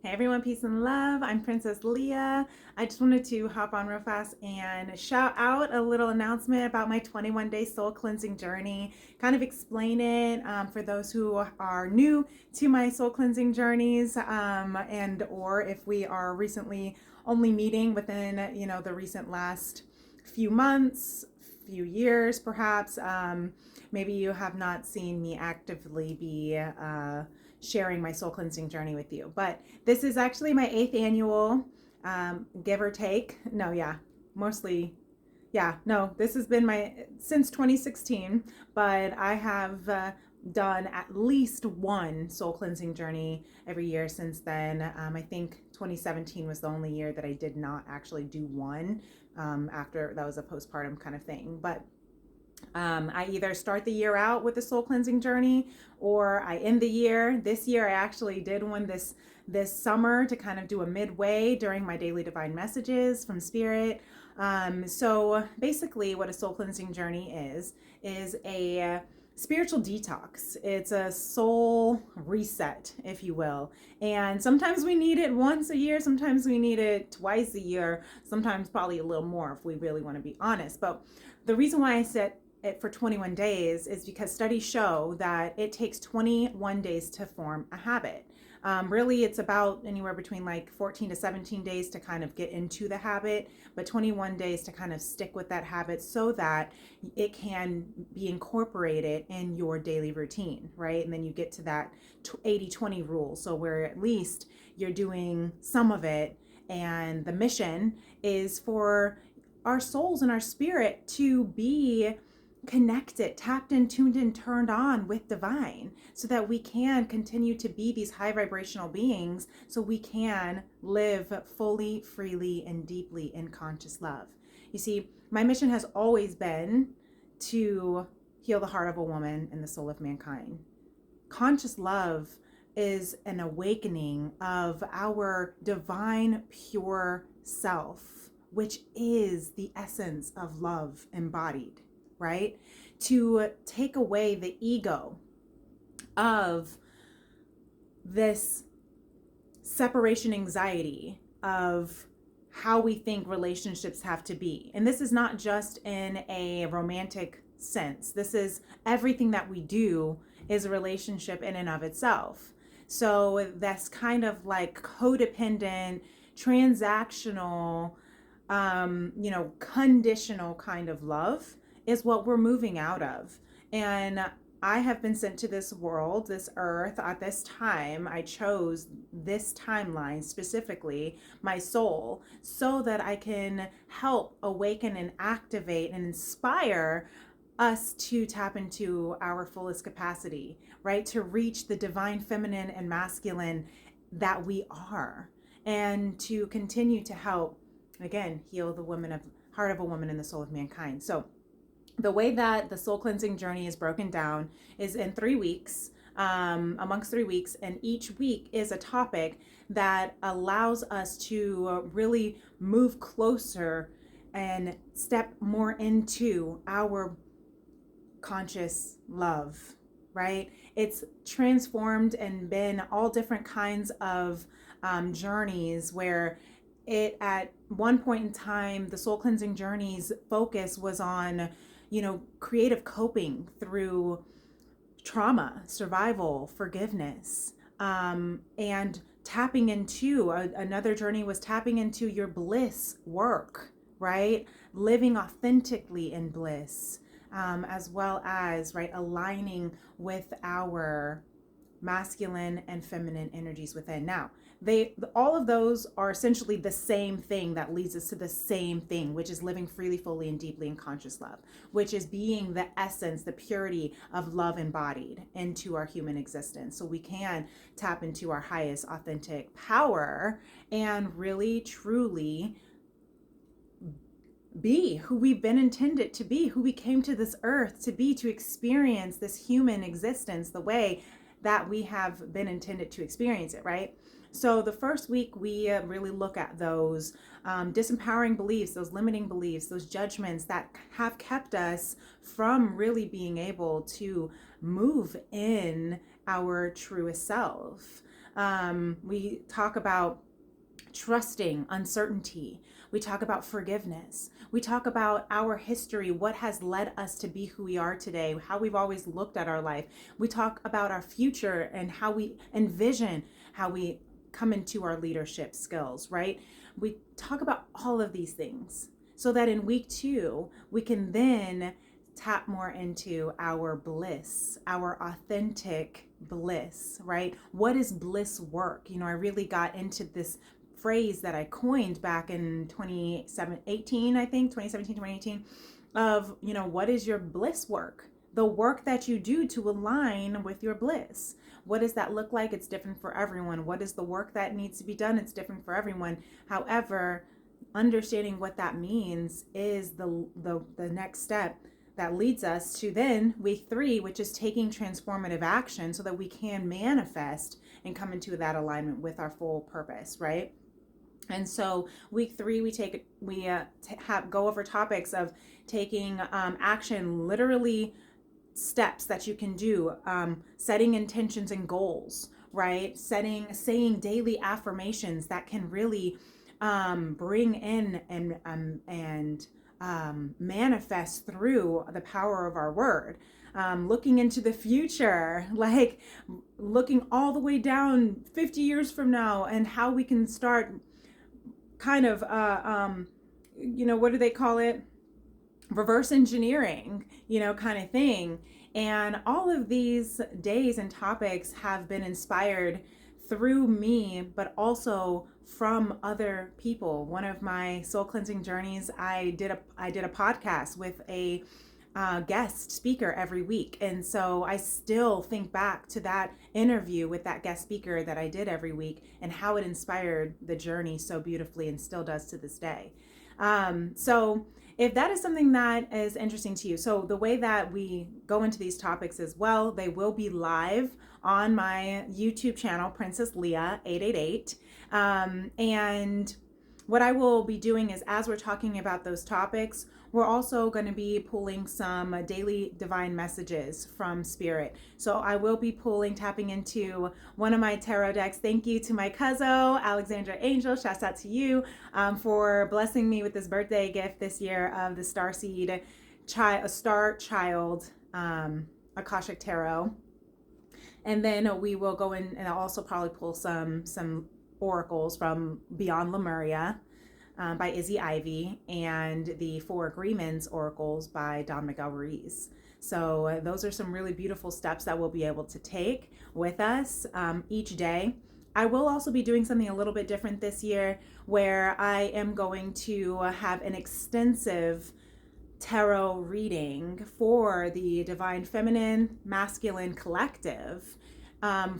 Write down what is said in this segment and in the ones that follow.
Hey everyone, peace and love. I'm Princess Leah. I just wanted to hop on real fast and shout out a little announcement about my 21-day soul cleansing journey. Kind of explain it for those who are new to my soul cleansing journeys, and or if we are recently only meeting within the recent last few months, few years, perhaps. Maybe you have not seen me actively be sharing my soul cleansing journey with you. But this is actually my 8th annual, give or take. No, yeah, mostly. Yeah, no, this has been since 2016, but I have done at least one soul cleansing journey every year since then. I think 2017 was the only year that I did not actually do one, after that was a postpartum kind of thing. But I either start the year out with a soul cleansing journey or I end the year. This year I actually did one this summer to kind of do a midway during my daily divine messages from Spirit. So basically what a soul cleansing journey is a spiritual detox. It's a soul reset, if you will. And sometimes we need it once a year, sometimes we need it twice a year, sometimes probably a little more if we really want to be honest. But the reason why I set it for 21 days is because studies show that it takes 21 days to form a habit. Really, it's about anywhere between like 14 to 17 days to kind of get into the habit, but 21 days to kind of stick with that habit so that it can be incorporated in your daily routine, right? And then you get to that 80-20 rule. So where at least you're doing some of it, and the mission is for our souls and our spirit to be connected, tapped in, tuned in, turned on with divine, so that we can continue to be these high vibrational beings, so we can live fully, freely, and deeply in conscious love. You see, my mission has always been to heal the heart of a woman and the soul of mankind. Conscious love is an awakening of our divine, pure self, which is the essence of love embodied, right? To take away the ego of this separation anxiety of how we think relationships have to be. And this is not just in a romantic sense. This is everything that we do is a relationship in and of itself. So that's kind of like codependent, transactional, conditional kind of love is what we're moving out of. And I have been sent to this world, this earth, at this time. I chose this timeline specifically, my soul, so that I can help awaken and activate and inspire us to tap into our fullest capacity, right? To reach the divine feminine and masculine that we are, and to continue to help, again, heal the heart of a woman and the soul of mankind. So the way that the soul cleansing journey is broken down is in 3 weeks, amongst 3 weeks, and each week is a topic that allows us to really move closer and step more into our conscious love, right? It's transformed and been all different kinds of journeys where it, at one point in time, the soul cleansing journey's focus was on creative coping through trauma, survival, forgiveness, and tapping into another journey was tapping into your bliss work, right? Living authentically in bliss, as well as, right, aligning with our masculine and feminine energies within. Now, all of those are essentially the same thing that leads us to the same thing, which is living freely, fully, and deeply in conscious love, which is being the essence, the purity of love embodied into our human existence, so we can tap into our highest authentic power and really, truly be who we've been intended to be, who we came to this earth to be, to experience this human existence the way that we have been intended to experience it, right? So the first week, we really look at those disempowering beliefs, those limiting beliefs, those judgments that have kept us from really being able to move in our truest self. We talk about trusting uncertainty. We talk about forgiveness. We talk about our history, what has led us to be who we are today, how we've always looked at our life. We talk about our future and how we envision how we come into our leadership skills, right? We talk about all of these things so that in week 2, we can then tap more into our bliss, our authentic bliss, right? What is bliss work? I really got into this phrase that I coined back in 2018, I think, 2017, 2018, of, what is your bliss work? The work that you do to align with your bliss. What does that look like? It's different for everyone. What is the work that needs to be done? It's different for everyone. However, understanding what that means is the next step that leads us to then week 3, which is taking transformative action so that we can manifest and come into that alignment with our full purpose, right? And so week 3, we go over topics of taking action, literally steps that you can do, setting intentions and goals, right? Saying daily affirmations that can really bring in and manifest through the power of our word. Looking into the future, like looking all the way down 50 years from now, and how we can start kind of, what do they call it? Reverse engineering, kind of thing. And all of these days and topics have been inspired through me, but also from other people. One of my soul cleansing journeys, I did a podcast with a guest speaker every week. And so I still think back to that interview with that guest speaker that I did every week and how it inspired the journey so beautifully and still does to this day. So if that is something that is interesting to you, so the way that we go into these topics as well, they will be live on my YouTube channel, Princess Leah 888. And what I will be doing is, as we're talking about those topics, we're also going to be pulling some daily divine messages from Spirit. So I will be tapping into one of my tarot decks. Thank you to my cousin, Alexandra Angel. Shouts out to you for blessing me with this birthday gift this year of the Starseed Star Child Akashic Tarot. And then we will go in and I'll also probably pull some oracles from Beyond Lemuria by Izzy Ivy, and the Four Agreements oracles by Don Miguel Ruiz. So those are some really beautiful steps that we'll be able to take with us each day. I will also be doing something a little bit different this year, where I am going to have an extensive tarot reading for the Divine Feminine Masculine Collective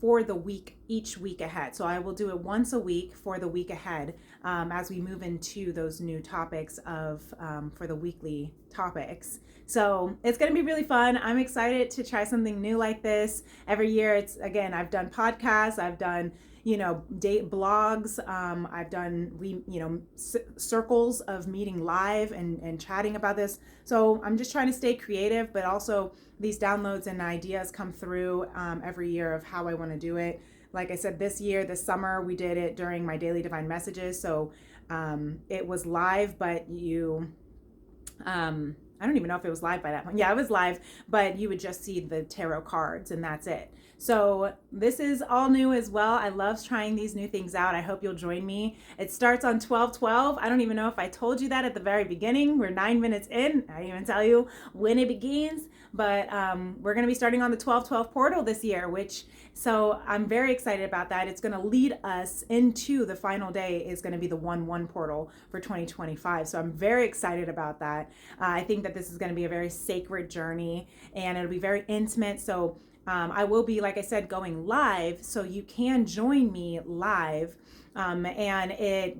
for the week, each week ahead. So I will do it once a week for the week ahead as we move into those new topics for the weekly topics. So it's going to be really fun. I'm excited to try something new like this. Every year, I've done podcasts, I've done date blogs. I've done circles of meeting live and chatting about this. So I'm just trying to stay creative, but also these downloads and ideas come through every year of how I want to do it. Like I said, this summer, we did it during my daily divine messages. So it was live, but I don't even know if it was live by that point. Yeah, it was live, but you would just see the tarot cards and that's it. So this is all new as well. I love trying these new things out. I hope you'll join me. It starts on 12/12. I don't even know if I told you that at the very beginning. We're 9 minutes in. I didn't even tell you when it begins, but we're going to be starting on the 12/12 portal this year, so I'm very excited about that. It's going to lead us into the final day is going to be the 1/1 portal for 2025. So I'm very excited about that. I think that this is going to be a very sacred journey and it'll be very intimate. So I will be, like I said, going live, so you can join me live. And it,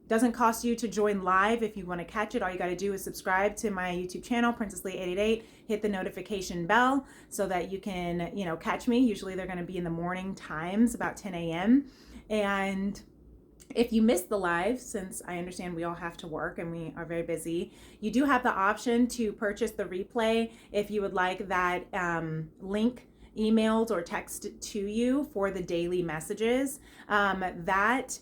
doesn't cost you to join live. If you want to catch it, all you got to do is subscribe to my YouTube channel, Princess Lee 888, hit the notification bell so that you can, catch me. Usually they're going to be in the morning times, about 10 a.m. And if you missed the live, since I understand we all have to work and we are very busy, you do have the option to purchase the replay if you would like that link emailed or texted to you for the daily messages. That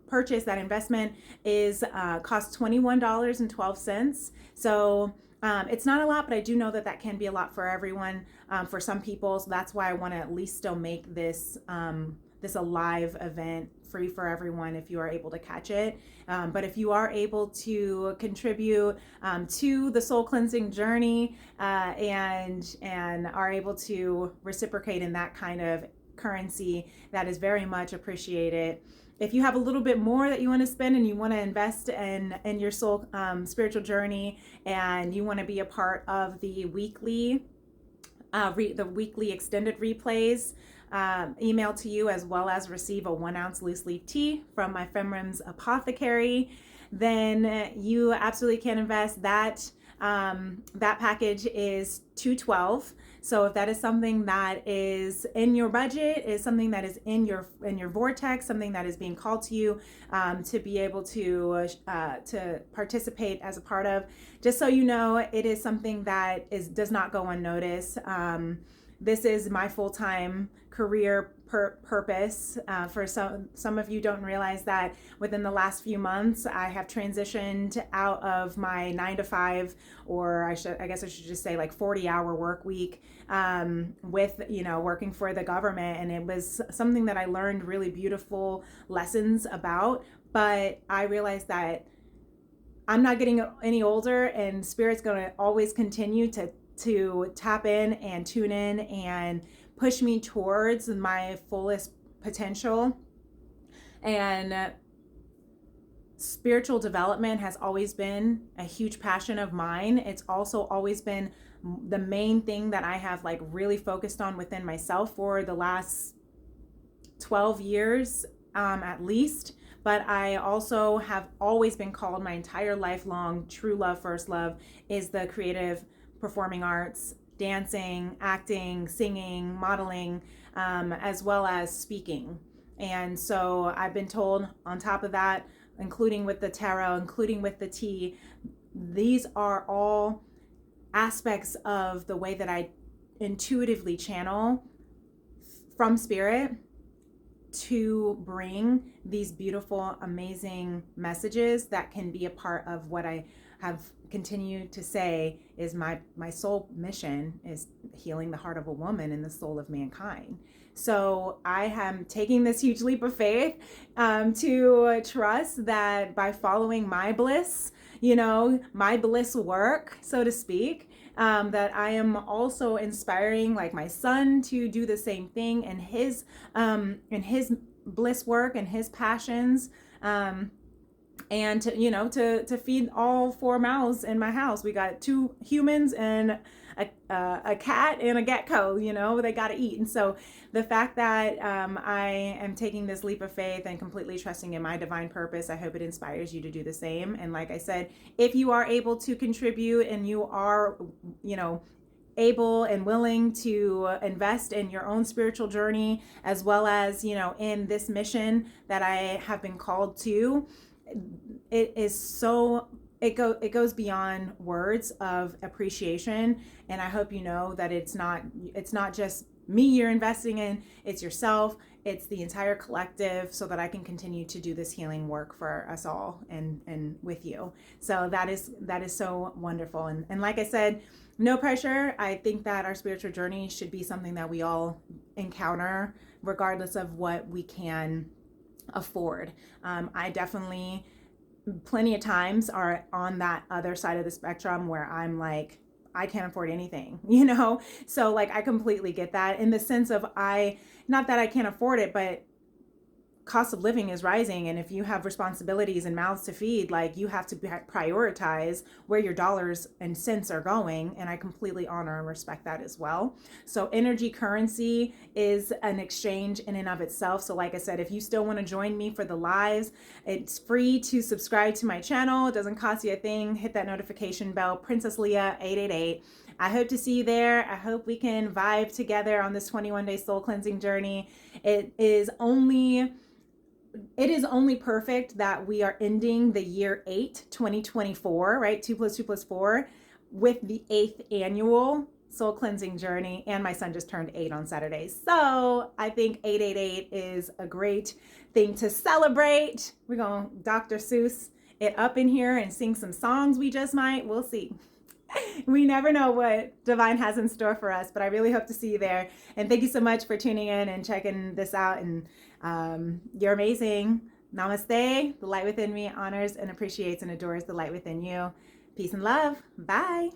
purchase, that investment is costs $21.12. So it's not a lot, but I do know that that can be a lot for everyone, for some people. So that's why I want to at least still make this this a live event free for everyone if you are able to catch it. But if you are able to contribute to the soul cleansing journey and are able to reciprocate in that kind of currency, that is very much appreciated. If you have a little bit more that you want to spend and you want to invest in your soul spiritual journey, and you want to be a part of the weekly extended replays emailed to you, as well as receive a 1 ounce loose leaf tea from my Femrim's Apothecary, then you absolutely can invest. That package is $212. So if that is something that is in your budget, is something that is in your vortex, something that is being called to you to be able to participate as a part of, just so you know, it is something that does not go unnoticed. This is my full-time career purpose. For some of you don't realize that within the last few months, I have transitioned out of my 9 to 5, or I guess I should just say like 40-hour work week, with, working for the government. And it was something that I learned really beautiful lessons about, but I realized that I'm not getting any older, and Spirit's going to always continue to tap in and tune in and push me towards my fullest potential. And spiritual development has always been a huge passion of mine. It's also always been the main thing that I have like really focused on within myself for the last 12 years at least. But I also have always been called, my entire life long, true love, first love is the creative performing arts, dancing, acting, singing, modeling, as well as speaking. And so I've been told, on top of that, including with the tarot, including with the tea, these are all aspects of the way that I intuitively channel from Spirit to bring these beautiful, amazing messages that can be a part of what I have continued to say is my soul mission is healing the heart of a woman and the soul of mankind. So I am taking this huge leap of faith to trust that by following my bliss, my bliss work, so to speak, that I am also inspiring like my son to do the same thing in his bliss work and his passions, and to feed all 4 mouths in my house. We got 2 humans and a cat and a gecko. They got to eat. And so the fact that I am taking this leap of faith and completely trusting in my divine purpose, I hope it inspires you to do the same. And like I said, if you are able to contribute and you are, able and willing to invest in your own spiritual journey, as well as, in this mission that I have been called to, it is so, it goes beyond words of appreciation. And I hope you know that it's not just me you're investing in, it's yourself, it's the entire collective, so that I can continue to do this healing work for us all and with you. So that is so wonderful. And like I said, no pressure. I think that our spiritual journey should be something that we all encounter, regardless of what we can afford. I definitely, plenty of times, are on that other side of the spectrum where I'm like, I can't afford anything, So like, I completely get that, in the sense of not that I can't afford it, but cost of living is rising. And if you have responsibilities and mouths to feed, like, you have to prioritize where your dollars and cents are going. And I completely honor and respect that as well. So energy currency is an exchange in and of itself. So like I said, if you still want to join me for the lives, it's free to subscribe to my channel. It doesn't cost you a thing. Hit that notification bell, Princess Leah 888. I hope to see you there. I hope we can vibe together on this 21-day soul cleansing journey. It is only perfect that we are ending the year 8, 2024, right? 2 + 2 + 4, with the 8th annual soul cleansing journey. And my son just turned 8 on Saturday. So I think 888 is a great thing to celebrate. We're going to Dr. Seuss it up in here and sing some songs we just might. We'll see. We never know what Divine has in store for us, but I really hope to see you there. And thank you so much for tuning in and checking this out. And you're amazing. Namaste. The light within me honors and appreciates and adores the light within you. Peace and love. Bye.